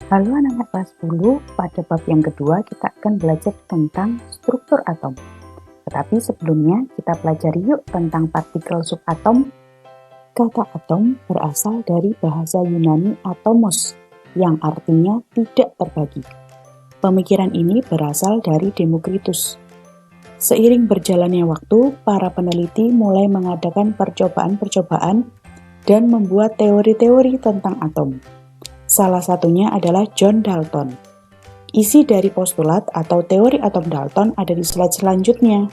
Halo anak-anak kelas 10, pada bab yang kedua kita akan belajar tentang struktur atom. Tetapi sebelumnya kita pelajari yuk tentang partikel subatom. Kata atom berasal dari bahasa Yunani atomos, yang artinya tidak terbagi. Pemikiran ini berasal dari Demokritus. Seiring berjalannya waktu, para peneliti mulai mengadakan percobaan-percobaan dan membuat teori-teori tentang atom. Salah satunya adalah John Dalton. Isi dari postulat atau teori atom Dalton ada di slide selanjutnya.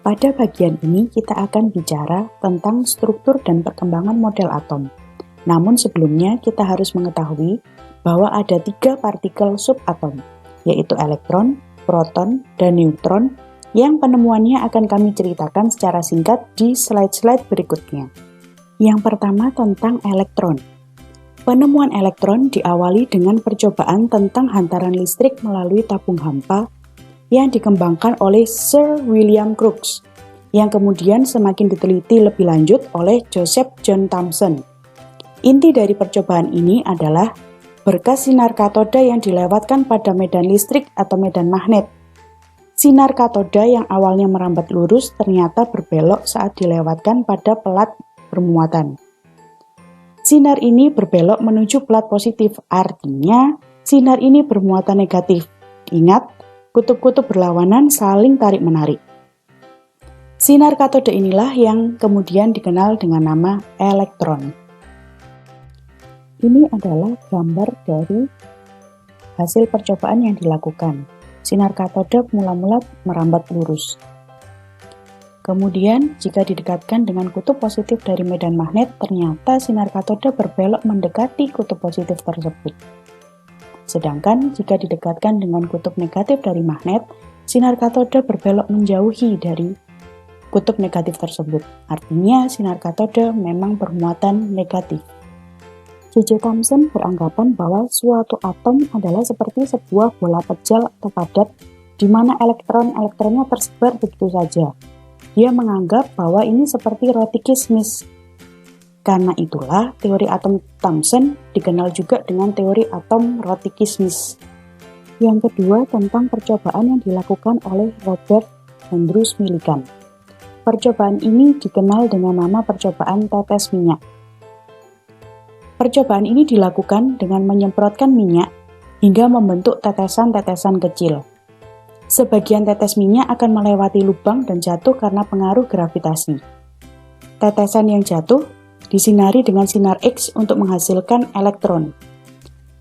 Pada bagian ini kita akan bicara tentang struktur dan perkembangan model atom. Namun sebelumnya kita harus mengetahui bahwa ada 3 partikel subatom, yaitu elektron, proton, dan neutron, yang penemuannya akan kami ceritakan secara singkat di slide-slide berikutnya. Yang pertama tentang elektron. Penemuan elektron diawali dengan percobaan tentang hantaran listrik melalui tabung hampa yang dikembangkan oleh Sir William Crookes, yang kemudian semakin diteliti lebih lanjut oleh Joseph John Thomson. Inti dari percobaan ini adalah berkas sinar katoda yang dilewatkan pada medan listrik atau medan magnet. Sinar katoda yang awalnya merambat lurus ternyata berbelok saat dilewatkan pada pelat bermuatan. Sinar ini berbelok menuju pelat positif, artinya sinar ini bermuatan negatif. Ingat, kutub-kutub berlawanan saling tarik-menarik. Sinar katoda inilah yang kemudian dikenal dengan nama elektron. Ini adalah gambar dari hasil percobaan yang dilakukan. Sinar katoda mula-mula merambat lurus. Kemudian, jika didekatkan dengan kutub positif dari medan magnet, ternyata sinar katoda berbelok mendekati kutub positif tersebut. Sedangkan jika didekatkan dengan kutub negatif dari magnet, sinar katoda berbelok menjauhi dari kutub negatif tersebut. Artinya sinar katoda memang bermuatan negatif. J.J. Thomson beranggapan bahwa suatu atom adalah seperti sebuah bola pejal atau padat di mana elektron-elektronnya tersebar begitu saja. Dia menganggap bahwa ini seperti roti kismis. Karena itulah, teori atom Thomson dikenal juga dengan teori atom roti kismis. Yang kedua tentang percobaan yang dilakukan oleh Robert Andrews Millikan. Percobaan ini dikenal dengan nama percobaan tetes minyak. Percobaan ini dilakukan dengan menyemprotkan minyak hingga membentuk tetesan-tetesan kecil. Sebagian tetes minyak akan melewati lubang dan jatuh karena pengaruh gravitasi. Tetesan yang jatuh disinari dengan sinar X untuk menghasilkan elektron.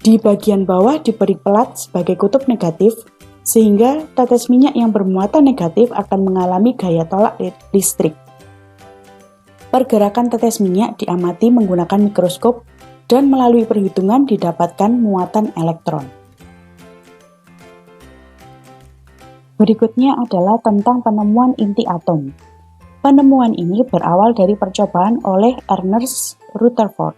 Di bagian bawah diberi pelat sebagai kutub negatif, sehingga tetes minyak yang bermuatan negatif akan mengalami gaya tolak listrik. Pergerakan tetes minyak diamati menggunakan mikroskop dan melalui perhitungan didapatkan muatan elektron. Berikutnya adalah tentang penemuan inti atom. Penemuan ini berawal dari percobaan oleh Ernest Rutherford.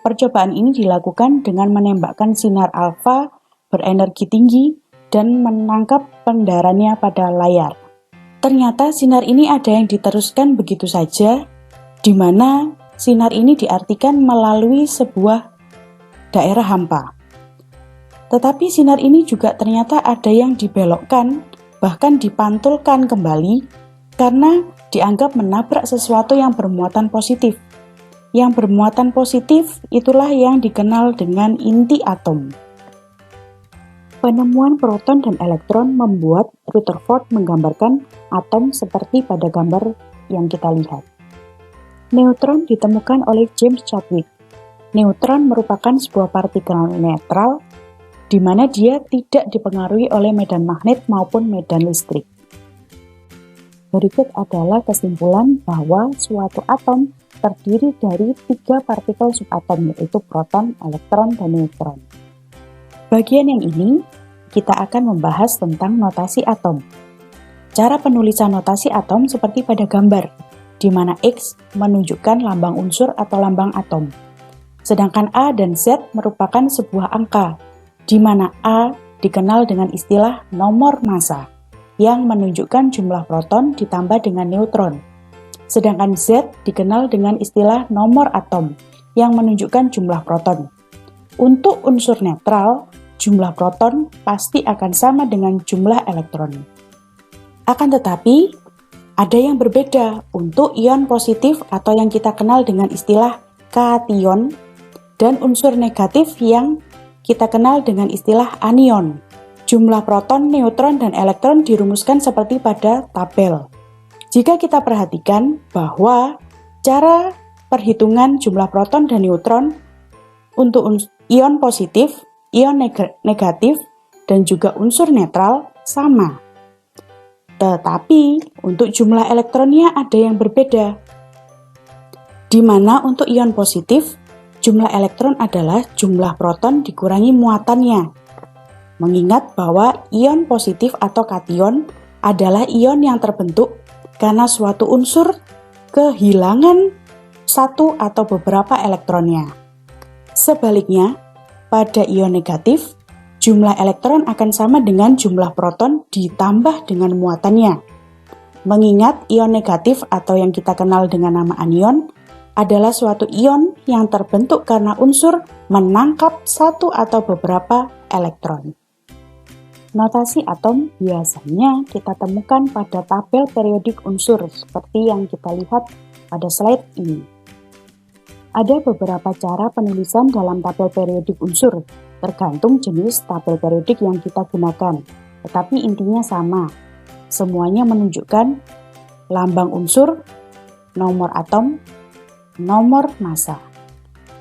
Percobaan ini dilakukan dengan menembakkan sinar alfa berenergi tinggi dan menangkap pendarannya pada layar. Ternyata sinar ini ada yang diteruskan begitu saja, di mana sinar ini diartikan melalui sebuah daerah hampa. Tetapi sinar ini juga ternyata ada yang dibelokkan, bahkan dipantulkan kembali, karena dianggap menabrak sesuatu yang bermuatan positif. Yang bermuatan positif itulah yang dikenal dengan inti atom. Penemuan proton dan elektron membuat Rutherford menggambarkan atom seperti pada gambar yang kita lihat. Neutron ditemukan oleh James Chadwick. Neutron merupakan sebuah partikel netral di mana dia tidak dipengaruhi oleh medan magnet maupun medan listrik. Berikut adalah kesimpulan bahwa suatu atom terdiri dari 3 partikel subatom, yaitu proton, elektron, dan neutron. Bagian yang ini, kita akan membahas tentang notasi atom. Cara penulisan notasi atom seperti pada gambar, di mana X menunjukkan lambang unsur atau lambang atom. Sedangkan A dan Z merupakan sebuah angka, di mana A dikenal dengan istilah nomor massa, yang menunjukkan jumlah proton ditambah dengan neutron. Sedangkan Z dikenal dengan istilah nomor atom, yang menunjukkan jumlah proton. Untuk unsur netral, jumlah proton pasti akan sama dengan jumlah elektron. Akan tetapi, ada yang berbeda untuk ion positif atau yang kita kenal dengan istilah kation, dan unsur negatif yang kita kenal dengan istilah anion. Jumlah proton, neutron, dan elektron dirumuskan seperti pada tabel. Jika kita perhatikan bahwa cara perhitungan jumlah proton dan neutron untuk ion positif, ion negatif, dan juga unsur netral sama. Tetapi untuk jumlah elektronnya ada yang berbeda, di mana untuk ion positif, jumlah elektron adalah jumlah proton dikurangi muatannya. Mengingat bahwa ion positif atau kation adalah ion yang terbentuk karena suatu unsur kehilangan satu atau beberapa elektronnya. Sebaliknya, pada ion negatif, jumlah elektron akan sama dengan jumlah proton ditambah dengan muatannya. Mengingat ion negatif atau yang kita kenal dengan nama anion adalah suatu ion yang terbentuk karena unsur menangkap satu atau beberapa elektron. Notasi atom biasanya kita temukan pada tabel periodik unsur seperti yang kita lihat pada slide ini. Ada beberapa cara penulisan dalam tabel periodik unsur, tergantung jenis tabel periodik yang kita gunakan, tetapi intinya sama. Semuanya menunjukkan lambang unsur, nomor atom, nomor massa.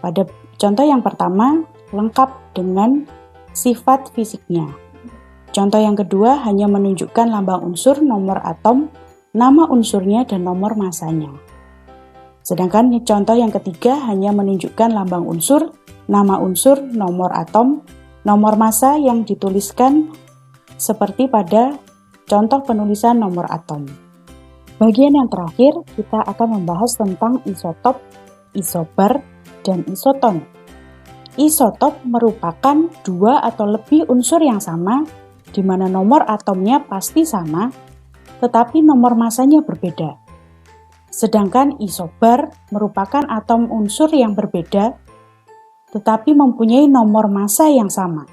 Pada contoh yang pertama, lengkap dengan sifat fisiknya. Contoh yang kedua hanya menunjukkan lambang unsur, nomor atom, nama unsurnya, dan nomor massanya. Sedangkan contoh yang ketiga hanya menunjukkan lambang unsur, nama unsur, nomor atom, nomor massa yang dituliskan seperti pada contoh penulisan nomor atom. Bagian yang terakhir, kita akan membahas tentang isotop, isobar, dan isoton. Isotop merupakan 2 atau lebih unsur yang sama, di mana nomor atomnya pasti sama, tetapi nomor massanya berbeda. Sedangkan isobar merupakan atom unsur yang berbeda, tetapi mempunyai nomor massa yang sama.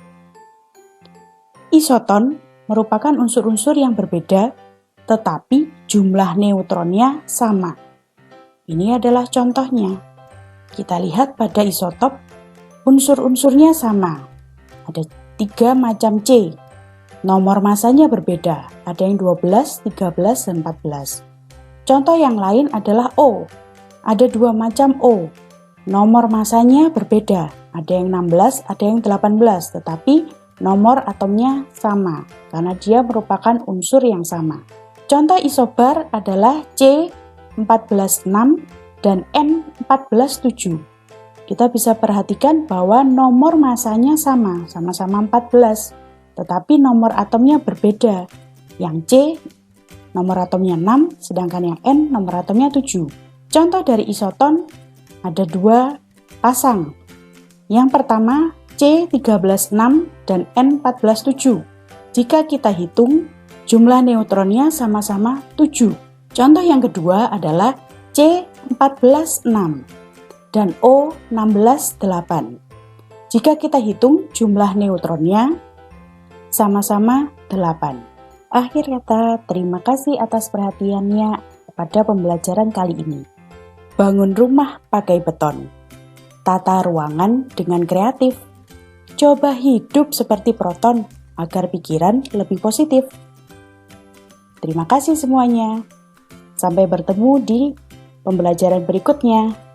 Isoton merupakan unsur-unsur yang berbeda, tetapi jumlah neutronnya sama. Ini adalah contohnya. Kita lihat pada isotop, unsur-unsurnya sama. Ada 3 macam C. Nomor massanya berbeda, ada yang 12, 13, dan 14. Contoh yang lain adalah O. Ada 2 macam O. Nomor massanya berbeda, ada yang 16, ada yang 18, tetapi nomor atomnya sama, karena dia merupakan unsur yang sama. Contoh isobar adalah C14,6 dan N14,7. Kita bisa perhatikan bahwa nomor massanya sama-sama 14. Tetapi nomor atomnya berbeda. Yang C nomor atomnya 6, sedangkan yang N nomor atomnya 7. Contoh dari isoton ada 2 pasang. Yang pertama C13,6 dan N14,7. Jika kita hitung, jumlah neutronnya sama-sama 7. Contoh yang kedua adalah C14,6 dan O16,8. Jika kita hitung, jumlah neutronnya sama-sama 8. Akhir kata, terima kasih atas perhatiannya pada pembelajaran kali ini. Bangun rumah pakai beton. Tata ruangan dengan kreatif. Coba hidup seperti proton agar pikiran lebih positif. Terima kasih semuanya. Sampai bertemu di pembelajaran berikutnya.